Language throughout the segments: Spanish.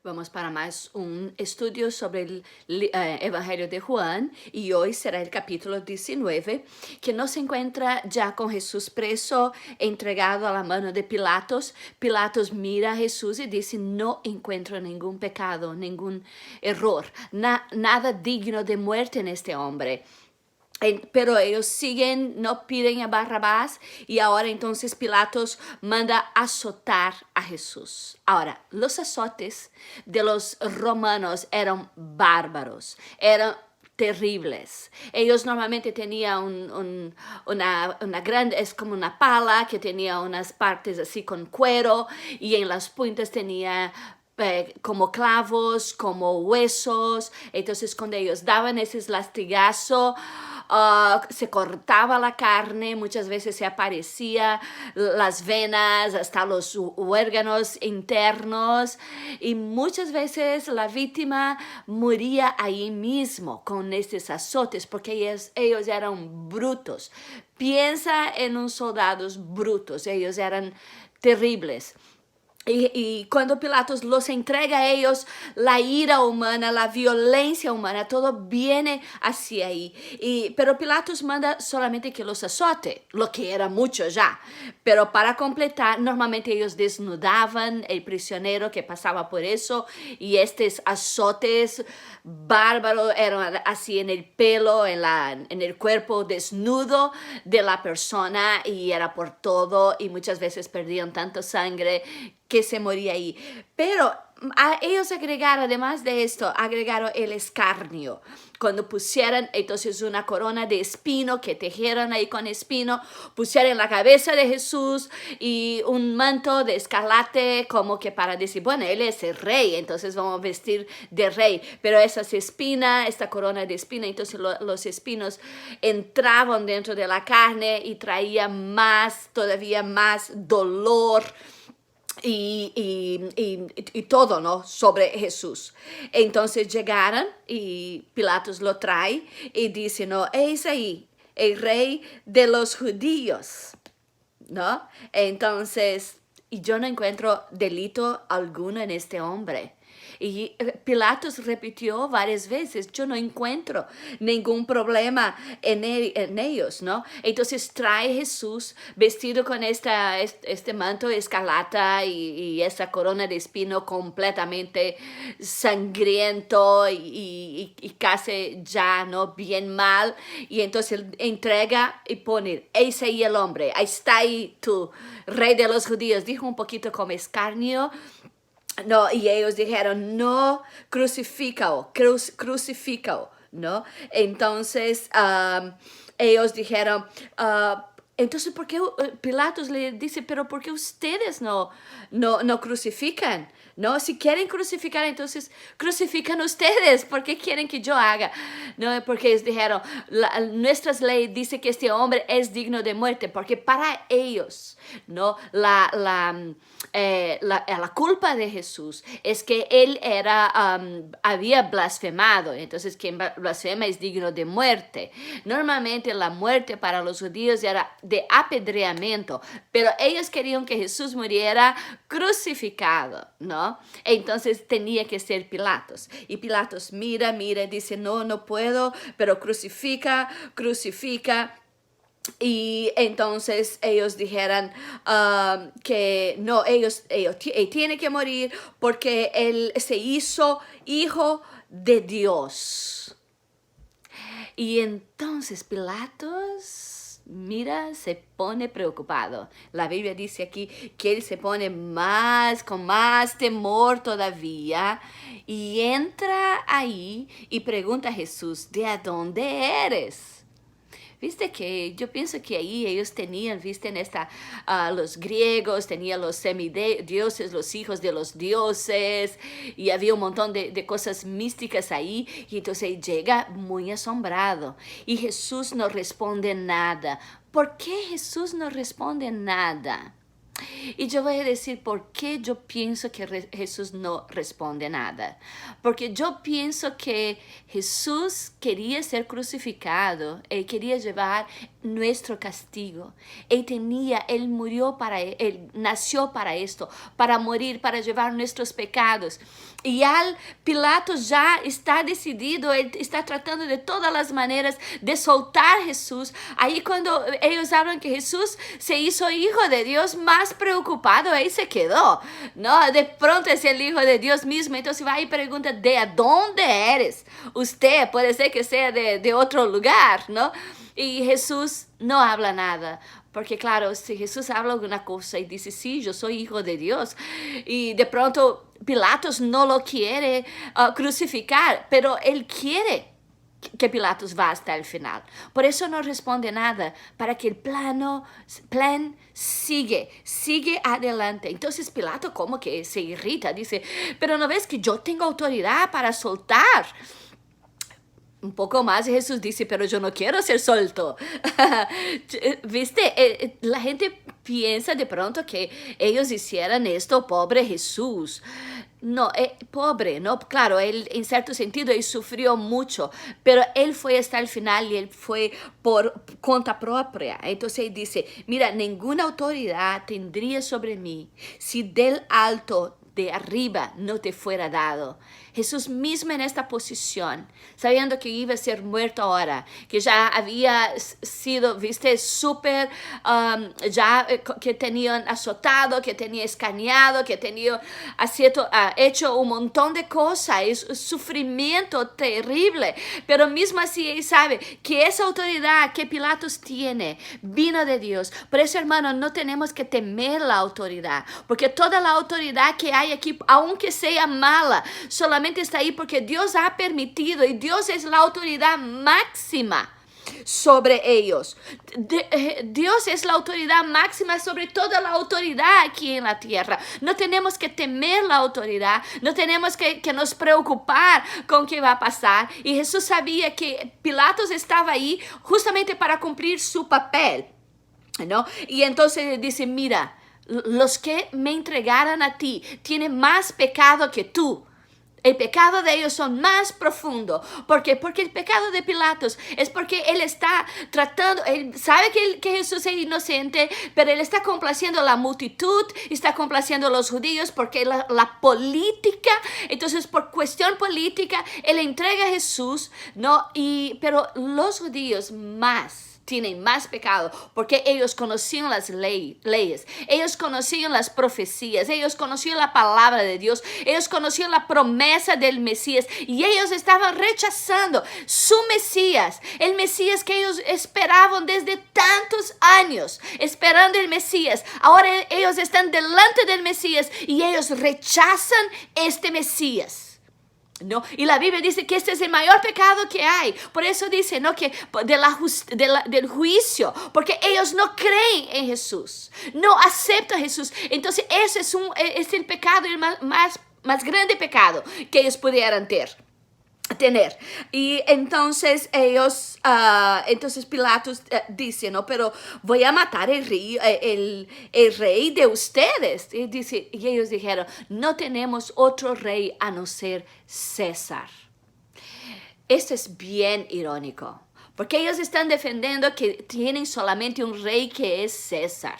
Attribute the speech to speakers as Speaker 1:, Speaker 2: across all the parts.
Speaker 1: Vamos para más un estudio sobre el Evangelio de Juan y hoy será el capítulo 19 que nos encuentra ya con Jesús preso, entregado a la mano de Pilatos. Pilatos mira a Jesús y dice, no encuentro ningún pecado, ningún error, nada digno de muerte en este hombre. Pero ellos siguen, no piden a Barrabás y ahora entonces Pilatos manda azotar a Jesús. Ahora, los azotes de los romanos eran bárbaros, eran terribles. Ellos normalmente tenían una grande, es como una pala que tenía unas partes así con cuero y en las puntas tenía como clavos, como huesos. Entonces cuando ellos daban ese lastigazo, se cortaba la carne, muchas veces se aparecía las venas, hasta los órganos internos, y muchas veces la víctima moría ahí mismo con estos azotes, porque ellos eran brutos. Piensa en unos soldados brutos, ellos eran terribles. Y cuando Pilatos los entrega a ellos, la ira humana, la violencia humana, todo viene hacia ahí. Pero Pilatos manda solamente que los azote, lo que era mucho ya. Pero para completar, normalmente ellos desnudaban el prisionero que pasaba por eso. Y estos azotes bárbaros eran así en el pelo, en el cuerpo desnudo de la persona. Y era por todo. Y muchas veces perdían tanta sangre que se moría ahí. Pero ellos agregaron, además de esto, agregaron el escarnio. Cuando pusieron entonces una corona de espino que tejieron ahí con espino, pusieron en la cabeza de Jesús y un manto de escarlate como que para decir, bueno, él es el rey, entonces vamos a vestir de rey. Pero esas espinas, esta corona de espina, entonces los espinos entraban dentro de la carne y traían todavía más dolor. Y todo, ¿no? Sobre Jesús. Entonces llegaron y Pilatos lo trae y dice, no, es ahí, el rey de los judíos, ¿no? Entonces, y yo no encuentro delito alguno en este hombre. Y Pilatos repitió varias veces, yo no encuentro ningún problema en ellos, ¿no? Entonces trae Jesús vestido con este manto escarlata y esa corona de espino completamente sangriento y casi ya, ¿no? Bien mal. Y entonces él entrega y pone, ese ahí el hombre, ahí está ahí tú, rey de los judíos. Dijo un poquito como escarnio. No, y ellos dijeron, no, crucifícalo, crucifícalo, ¿no? Entonces, ellos dijeron, entonces, ¿por qué Pilatos le dice, pero por qué ustedes no crucifican? No, si quieren crucificar, entonces crucifican ustedes. ¿Por qué quieren que yo haga? No, porque ellos dijeron, nuestras leyes dicen que este hombre es digno de muerte, porque para ellos, no, la culpa de Jesús es que él había blasfemado. Entonces, quien blasfema es digno de muerte. Normalmente la muerte para los judíos era de apedreamiento, pero ellos querían que Jesús muriera crucificado, ¿no? Entonces tenía que ser Pilatos. Y Pilatos mira, dice, no puedo, pero crucifica. Y entonces ellos dijeron que no, él tiene que morir porque él se hizo hijo de Dios. Y entonces Pilatos, mira, se pone preocupado. La Biblia dice aquí que él se pone con más temor todavía y entra ahí y pregunta a Jesús, ¿de dónde eres? Viste que yo pienso que ahí ellos tenían, viste, los griegos tenían los semidioses, los hijos de los dioses, y había un montón de cosas místicas ahí, y entonces llega muy asombrado, y Jesús no responde nada. ¿Por qué Jesús no responde nada? Y yo voy a decir por qué yo pienso que Jesús no responde nada. Porque yo pienso que Jesús quería ser crucificado, Él quería llevar nuestro castigo. Él murió Él nació para esto, para morir, para llevar nuestros pecados. Y al Pilatos ya está decidido, él está tratando de todas las maneras de soltar a Jesús. Ahí cuando ellos hablan que Jesús se hizo hijo de Dios, más preocupado ahí se quedó, ¿no? De pronto es el hijo de Dios mismo, entonces va y pregunta, ¿de dónde eres? Usted puede ser que sea de otro lugar, ¿no? Y Jesús no habla nada, porque claro, si Jesús habla alguna cosa y dice, sí, yo soy hijo de Dios, y de pronto Pilatos no lo quiere crucificar, pero él quiere que Pilatos va hasta el final. Por eso no responde nada, para que el plan sigue adelante. Entonces Pilato como que se irrita, dice, pero ¿no ves que yo tengo autoridad para soltar? Un poco más Jesús dice, pero yo no quiero ser suelto. ¿Viste? La gente piensa de pronto que ellos hicieran esto, pobre Jesús. No, pobre, ¿no? Claro, él en cierto sentido él sufrió mucho, pero él fue hasta el final y él fue por cuenta propia. Entonces él dice, mira, ninguna autoridad tendría sobre mí si del alto de arriba no te fuera dado. Jesús mismo en esta posición, sabiendo que iba a ser muerto ahora, que ya había sido, viste, súper, ya que tenían azotado, que tenía escaneado, que tenía hecho un montón de cosas, es un sufrimiento terrible, pero mismo así él sabe que esa autoridad que Pilatos tiene vino de Dios. Por eso, hermanos, no tenemos que temer la autoridad, porque toda la autoridad que hay aquí, aunque sea mala, solamente está ahí porque Dios ha permitido, y Dios es la autoridad máxima sobre ellos. Dios es la autoridad máxima sobre toda la autoridad aquí en la tierra. No tenemos que temer la autoridad, no tenemos que nos preocupar con qué va a pasar. Y Jesús sabía que Pilatos estaba ahí justamente para cumplir su papel, ¿no? Y entonces dice, mira, los que me entregaran a ti tienen más pecado que tú. El pecado de ellos son más profundo. ¿Por qué? Porque el pecado de Pilatos es porque él está tratando, él sabe que Jesús es inocente, pero él está complaciendo a la multitud, está complaciendo a los judíos porque la política, entonces por cuestión política, él entrega a Jesús, ¿no? Pero los judíos tienen más pecado porque ellos conocían las leyes, ellos conocían las profecías, ellos conocían la palabra de Dios, ellos conocían la promesa del Mesías y ellos estaban rechazando su Mesías, el Mesías que ellos esperaban desde tantos años, esperando el Mesías. Ahora ellos están delante del Mesías y ellos rechazan este Mesías. ¿No? Y la Biblia dice que este es el mayor pecado que hay. Por eso dice, ¿no?, que del juicio, porque ellos no creen en Jesús, no aceptan a Jesús. Entonces ese es el pecado, el más grande pecado que ellos pudieran tener. Y entonces entonces Pilatos dice, no, pero voy a matar el rey de ustedes. Y ellos dijeron, no tenemos otro rey a no ser César. Esto es bien irónico, porque ellos están defendiendo que tienen solamente un rey que es César,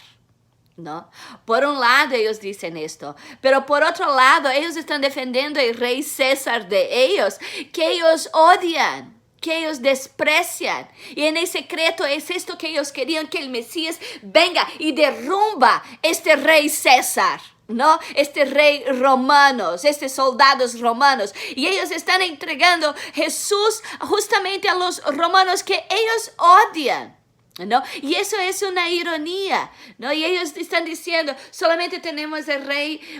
Speaker 1: ¿no? Por un lado ellos dicen esto, pero por otro lado ellos están defendiendo el rey César de ellos, que ellos odian, que ellos desprecian. Y en el secreto es esto que ellos querían, que el Mesías venga y derrumba este rey César, ¿no? Este rey romano, estos soldados romanos. Y ellos están entregando Jesús justamente a los romanos que ellos odian, ¿no? Y eso es una ironía, ¿no? Y ellos están diciendo, solamente tenemos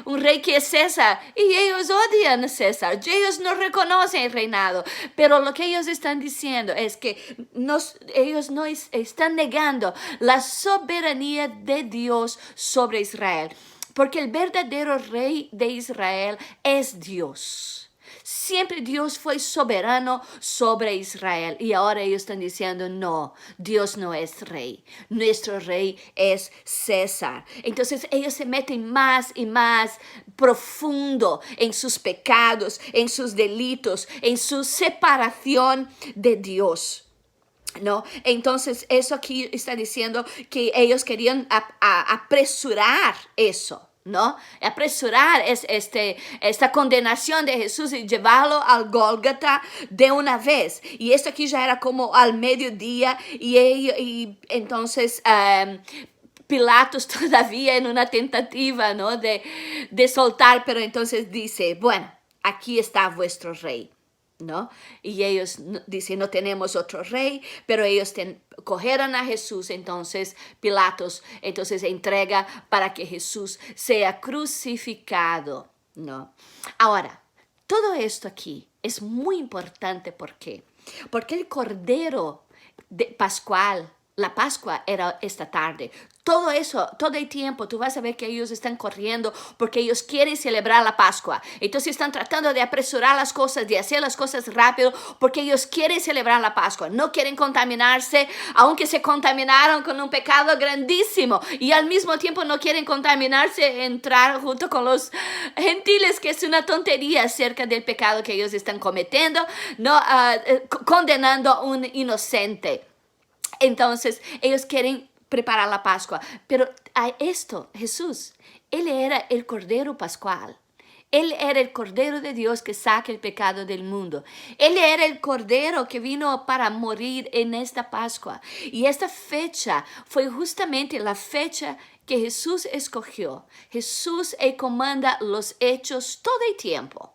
Speaker 1: un rey que es César, y ellos odian a César, ellos no reconocen el reinado, pero lo que ellos están diciendo es que ellos no están negando la soberanía de Dios sobre Israel, porque el verdadero rey de Israel es Dios. Siempre Dios fue soberano sobre Israel. Y ahora ellos están diciendo, no, Dios no es rey. Nuestro rey es César. Entonces ellos se meten más y más profundo en sus pecados, en sus delitos, en su separación de Dios. ¿No? Entonces, eso aquí está diciendo que ellos querían apresurar eso, ¿no? Apresurar esta condenación de Jesús y llevarlo al Gólgota de una vez. Y esto aquí ya era como al mediodía y entonces Pilatos todavía en una tentativa, ¿no? de soltar, pero entonces dice, bueno, aquí está vuestro rey. ¿No? Y ellos dicen, no tenemos otro rey, pero ellos cogieron a Jesús, entonces Pilatos entonces entrega para que Jesús sea crucificado, ¿no? Ahora, todo esto aquí es muy importante, ¿por qué? Porque el Cordero Pascual, la Pascua era esta tarde. Todo eso, todo el tiempo, tú vas a ver que ellos están corriendo porque ellos quieren celebrar la Pascua. Entonces están tratando de apresurar las cosas, de hacer las cosas rápido porque ellos quieren celebrar la Pascua. No quieren contaminarse, aunque se contaminaron con un pecado grandísimo. Y al mismo tiempo no quieren contaminarse, entrar junto con los gentiles, que es una tontería acerca del pecado que ellos están cometiendo, no condenando a un inocente. Entonces ellos quieren preparar la Pascua, pero a esto Jesús, Él era el Cordero Pascual. Él era el Cordero de Dios que saca el pecado del mundo. Él era el Cordero que vino para morir en esta Pascua. Y esta fecha fue justamente la fecha que Jesús escogió. Jesús comanda los hechos todo el tiempo.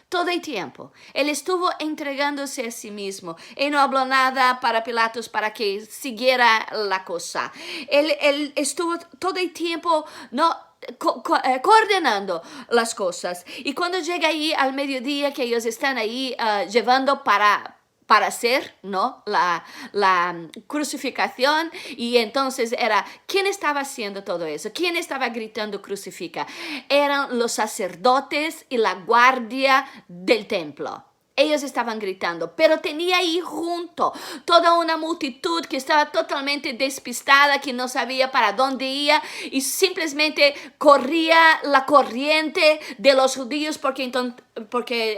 Speaker 1: Todo el tiempo. Él estuvo entregándose a sí mismo. Él no habló nada para Pilatos para que siguiera la cosa. Él estuvo todo el tiempo, ¿no? Coordinando las cosas. Y cuando llega ahí al mediodía que ellos están ahí llevando para hacer, ¿no? la crucificación, y entonces era, ¿quién estaba haciendo todo eso? ¿Quién estaba gritando crucifica? Eran los sacerdotes y la guardia del templo. Ellos estaban gritando, pero tenía ahí junto toda una multitud que estaba totalmente despistada, que no sabía para dónde iba y simplemente corría la corriente de los judíos porque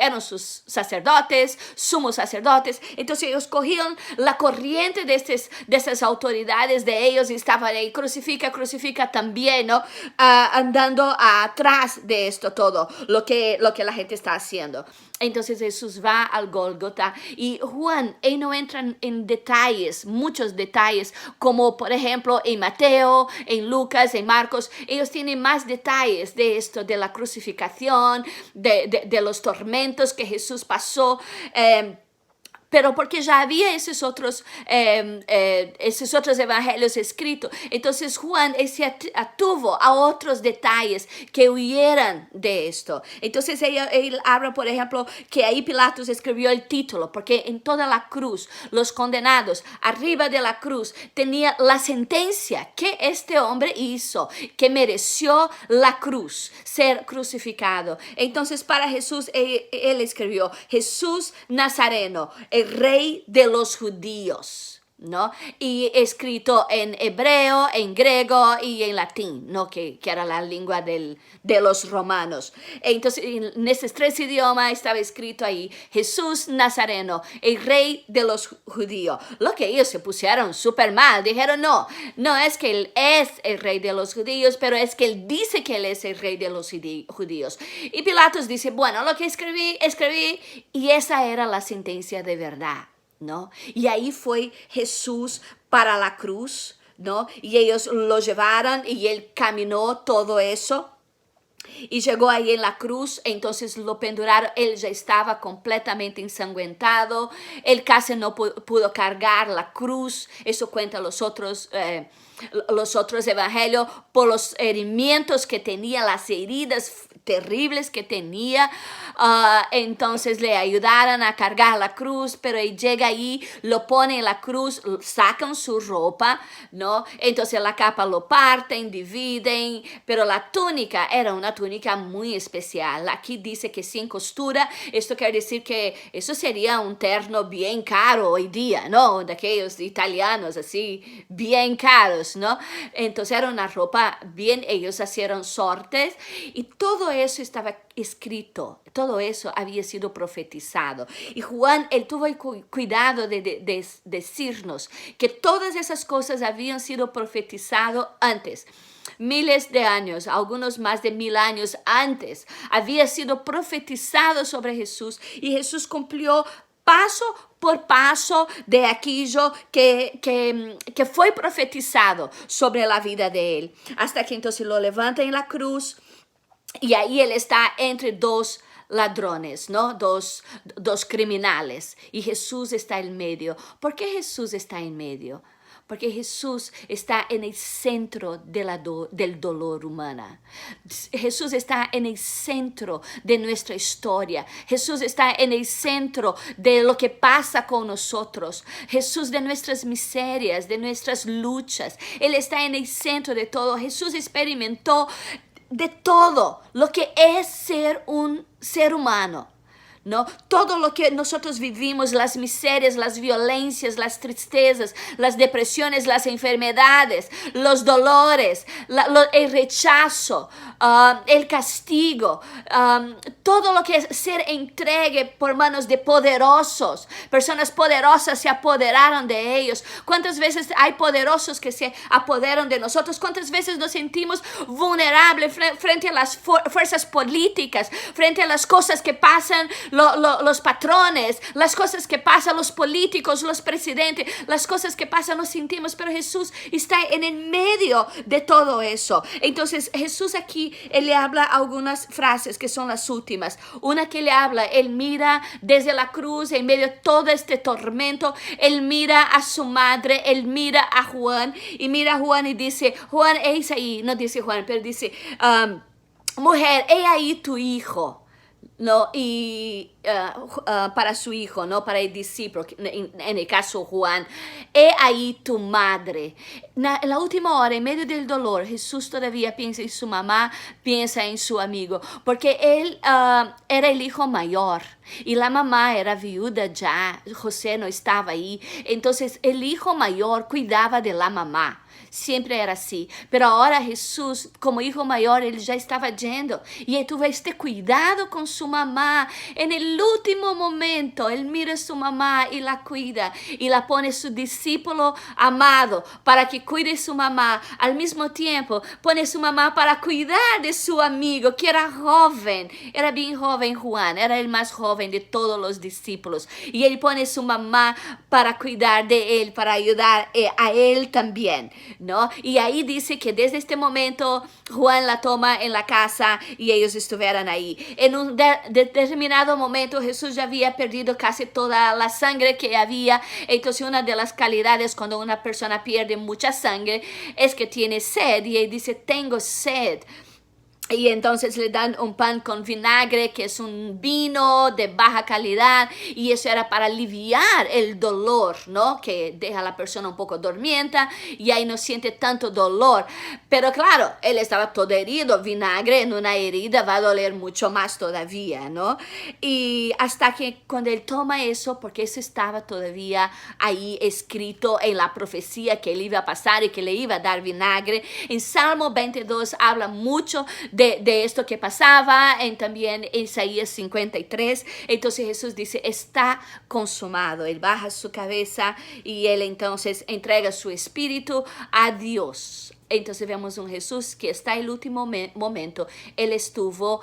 Speaker 1: eran sus sacerdotes, sumos sacerdotes. Entonces ellos cogían la corriente de esas autoridades de ellos y estaban ahí, crucifica también, ¿no? Andando atrás de esto todo, lo que la gente está haciendo. Entonces Jesús va al Gólgota y Juan, él no entra en detalles, muchos detalles, como por ejemplo en Mateo, en Lucas, en Marcos. Ellos tienen más detalles de esto, de la crucificación, de los tormentos que Jesús pasó. Pero porque ya había esos otros evangelios escritos. Entonces Juan se atuvo a otros detalles que huyeran de esto. Entonces él habla, por ejemplo, que ahí Pilatos escribió el título, porque en toda la cruz, los condenados, arriba de la cruz, tenía la sentencia que este hombre hizo, que mereció la cruz, ser crucificado. Entonces para Jesús, él escribió, Jesús Nazareno, el rey de los judíos, ¿no? Y escrito en hebreo, en griego y en latín, ¿no? Que era la lengua de los romanos. Entonces, en esos tres idiomas estaba escrito ahí, Jesús Nazareno, el rey de los judíos. Lo que ellos se pusieron súper mal, dijeron, no es que él es el rey de los judíos, pero es que él dice que él es el rey de los judíos. Y Pilatos dice, bueno, lo que escribí, y esa era la sentencia de verdad, ¿no? Y ahí fue Jesús para la cruz, ¿no? Y ellos lo llevaron y él caminó todo eso. Y llegó ahí en la cruz, entonces lo penduraron, él ya estaba completamente ensanguentado, él casi no pudo cargar la cruz, eso cuenta los otros evangelios, por los herimientos que tenía, las heridas terribles que tenía. Entonces le ayudaron a cargar la cruz, pero él llega ahí, lo pone en la cruz, sacan su ropa, ¿no? Entonces la capa lo parten, dividen, pero la túnica era una túnica muy especial. Aquí dice que sin costura. Esto quiere decir que eso sería un terno bien caro hoy día, ¿no? De aquellos italianos así, bien caros, ¿no? Entonces era una ropa bien, ellos hicieron sortes y todo eso estaba escrito, todo eso había sido profetizado. Y Juan, él tuvo el cuidado de decirnos que todas esas cosas habían sido profetizadas antes. Miles de años, algunos más de 1000 años antes, había sido profetizado sobre Jesús y Jesús cumplió paso por paso de aquello que fue profetizado sobre la vida de él. Hasta que entonces lo levantan en la cruz y ahí él está entre dos ladrones, ¿no? Dos criminales y Jesús está en medio. ¿Por qué Jesús está en medio? Porque Jesús está en el centro del dolor humano. Jesús está en el centro de nuestra historia. Jesús está en el centro de lo que pasa con nosotros. Jesús de nuestras miserias, de nuestras luchas. Él está en el centro de todo. Jesús experimentó de todo lo que es ser un ser humano. ¿No? Todo lo que nosotros vivimos, las miserias, las violencias, las tristezas, las depresiones, las enfermedades, los dolores, el rechazo, el castigo, todo lo que es ser entregue por manos de poderosos. Personas poderosas se apoderaron de ellos. ¿Cuántas veces hay poderosos que se apoderan de nosotros? ¿Cuántas veces nos sentimos vulnerables frente a las fuerzas políticas, frente a las cosas que pasan, los patrones, las cosas que pasan, los políticos, los presidentes, las cosas que pasan, nos sentimos, pero Jesús está en el medio de todo eso. Entonces Jesús aquí, él le habla algunas frases que son las últimas. Una que le habla, él mira desde la cruz, en medio de todo este tormento, él mira a su madre, él mira a Juan, y mira a Juan y dice, Juan, es ahí, no dice Juan, pero dice, mujer, he ahí tu hijo. No, y para su hijo, no para el discípulo, en el caso Juan, he ahí tu madre. En la última hora, en medio del dolor, Jesús todavía piensa en su mamá, piensa en su amigo, porque él era el hijo mayor y la mamá era viuda ya, José no estaba ahí, entonces el hijo mayor cuidaba de la mamá. Siempre era así, pero ahora Jesús, como hijo mayor, él ya estaba yendo y él tuvo este cuidado con su mamá. En el último momento, él mira a su mamá y la cuida y la pone su discípulo amado para que cuide su mamá. Al mismo tiempo, pone su mamá para cuidar de su amigo que era joven, era bien joven Juan, era el más joven de todos los discípulos y él pone su mamá para cuidar de él, para ayudar a él también, ¿no? Y ahí dice que desde este momento Juan la toma en la casa y ellos estuvieron ahí. En un determinado momento Jesús ya había perdido casi toda la sangre que había. Entonces una de las calidades cuando una persona pierde mucha sangre es que tiene sed y él dice, tengo sed. Y entonces le dan un pan con vinagre, que es un vino de baja calidad, y eso era para aliviar el dolor, ¿no? Que deja a la persona un poco dormienta y ahí no siente tanto dolor. Pero claro, él estaba todo herido, vinagre en una herida va a doler mucho más todavía, ¿no? Y hasta que cuando él toma eso, porque eso estaba todavía ahí escrito en la profecía que él iba a pasar y que le iba a dar vinagre. En Salmo 22 habla mucho de esto que pasaba, también en Isaías 53, entonces Jesús dice, está consumado, él baja su cabeza y él entonces entrega su espíritu a Dios. Entonces vemos un Jesús que está en el último momento, él estuvo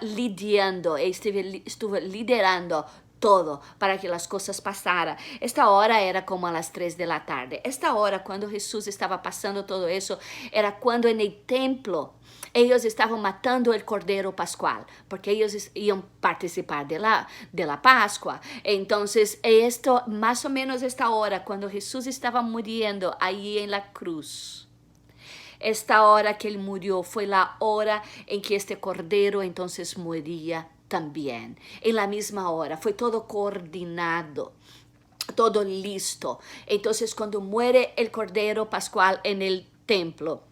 Speaker 1: lidiando, estuvo liderando todo para que las cosas pasaran. Esta hora era como a las 3 de la tarde. Esta hora, cuando Jesús estaba pasando todo eso, era cuando en el templo ellos estaban matando el Cordero Pascual, porque ellos iban a participar de la Pascua. Entonces, esto, más o menos esta hora, cuando Jesús estaba muriendo ahí en la cruz, esta hora que él murió fue la hora en que este cordero entonces moría también. En la misma hora, fue todo coordinado, todo listo. Entonces cuando muere el cordero pascual en el templo,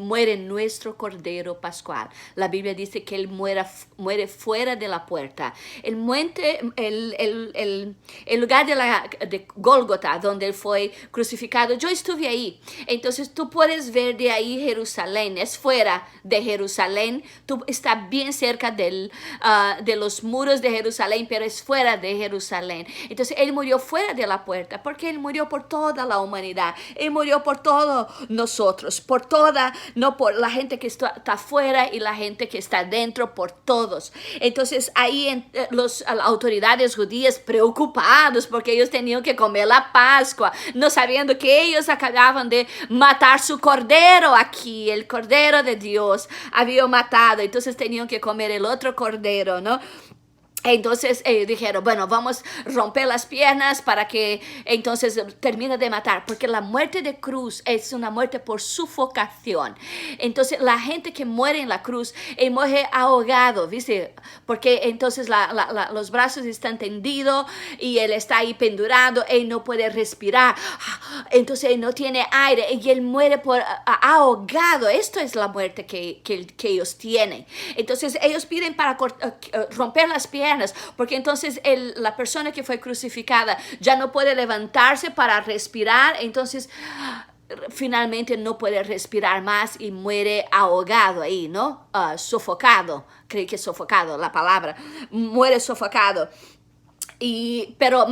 Speaker 1: muere nuestro Cordero Pascual. La Biblia dice que Él muere fuera de la puerta. El lugar de Gólgota, donde Él fue crucificado, yo estuve ahí. Entonces tú puedes ver de ahí Jerusalén. Es fuera de Jerusalén. Tú estás bien cerca de los muros de Jerusalén, pero es fuera de Jerusalén. Entonces Él murió fuera de la puerta, porque Él murió por toda la humanidad. Él murió por todos nosotros, por toda, no por la gente que está afuera y la gente que está dentro, por todos. Entonces ahí las autoridades judías preocupados porque ellos tenían que comer la Pascua, no sabiendo que ellos acababan de matar su cordero aquí, el cordero de Dios había matado, entonces tenían que comer el otro cordero, ¿no? Entonces dijeron, bueno, vamos a romper las piernas para que entonces termine de matar, porque la muerte de cruz es una muerte por sufocación. Entonces la gente que muere en la cruz muere ahogado, ¿viste? Porque entonces los brazos están tendidos y él está ahí pendurado, él no puede respirar, entonces él no tiene aire y él muere por ahogado. Esto es la muerte que ellos tienen. Entonces ellos piden para romper las piernas, porque entonces la persona que fue crucificada ya no puede levantarse para respirar, entonces finalmente no puede respirar más y muere ahogado ahí, ¿no? Sofocado, creo que es sofocado la palabra, muere sofocado. Pero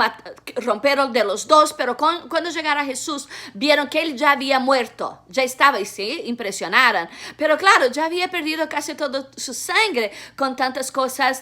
Speaker 1: romperon de los dos, pero cuando llegaron a Jesús, vieron que él ya había muerto, ya estaba, y sí, impresionaron, pero claro, ya había perdido casi toda su sangre con tantas cosas,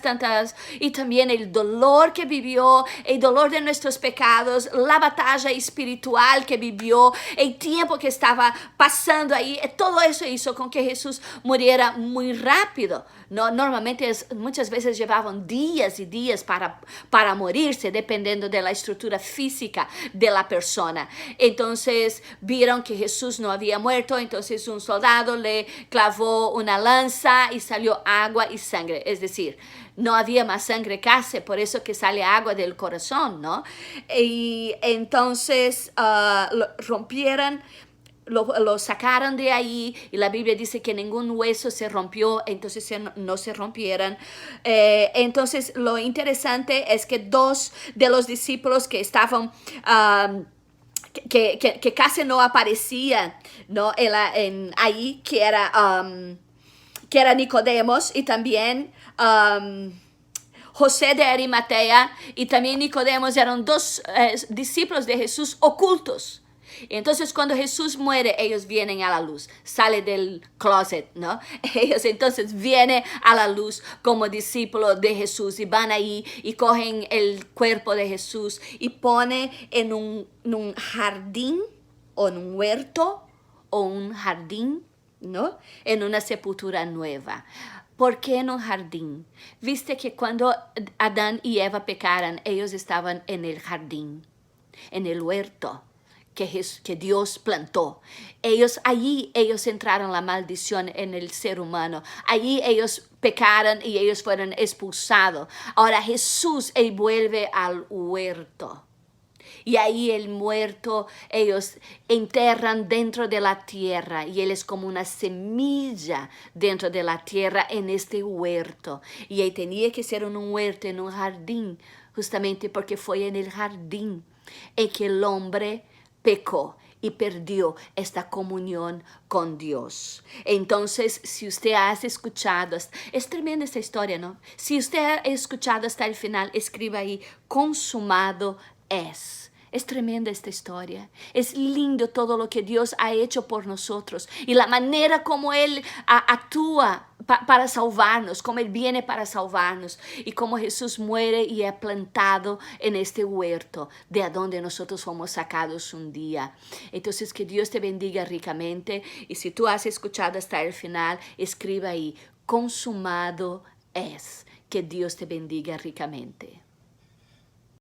Speaker 1: y también el dolor que vivió, el dolor de nuestros pecados, la batalla espiritual que vivió, el tiempo que estaba pasando ahí, todo eso hizo con que Jesús muriera muy rápido, ¿no? Normalmente muchas veces llevaban días y días para morirse, dependiendo de la estructura física de la persona. Entonces vieron que Jesús no había muerto, entonces un soldado le clavó una lanza y salió agua y sangre, es decir, no había más sangre casi, por eso que sale agua del corazón, ¿no? Y entonces rompieron, lo sacaron de ahí, y la Biblia dice que ningún hueso se rompió, entonces no se rompieran. Entonces lo interesante es que dos de los discípulos que estaban que casi no aparecían, ¿no? Ahí, que era Nicodemos y también José de Arimatea y también Nicodemos, eran dos discípulos de Jesús ocultos. Entonces cuando Jesús muere, ellos vienen a la luz, sale del closet, ¿no? Ellos entonces vienen a la luz como discípulos de Jesús y van ahí y cogen el cuerpo de Jesús y ponen en un jardín o en un huerto o un jardín, ¿no? En una sepultura nueva. ¿Por qué en un jardín? Viste que cuando Adán y Eva pecaron, ellos estaban en el jardín, en el huerto que Dios plantó. Allí ellos entraron la maldición en el ser humano. Allí ellos pecaron y ellos fueron expulsados. Ahora Jesús, él vuelve al huerto. Y ahí el muerto, ellos enterran dentro de la tierra, y él es como una semilla dentro de la tierra en este huerto. Y ahí tenía que ser en un huerto, en un jardín, justamente porque fue en el jardín en que el hombre pecó y perdió esta comunión con Dios. Entonces, si usted ha escuchado, es tremenda esta historia, ¿no? Si usted ha escuchado hasta el final, escriba ahí, consumado es. Es tremenda esta historia. Es lindo todo lo que Dios ha hecho por nosotros y la manera como Él actúa para salvarnos, como Él viene para salvarnos y como Jesús muere y es plantado en este huerto de donde nosotros fuimos sacados un día. Entonces, que Dios te bendiga ricamente, y si tú has escuchado hasta el final, escriba ahí, consumado es. Que Dios te bendiga ricamente.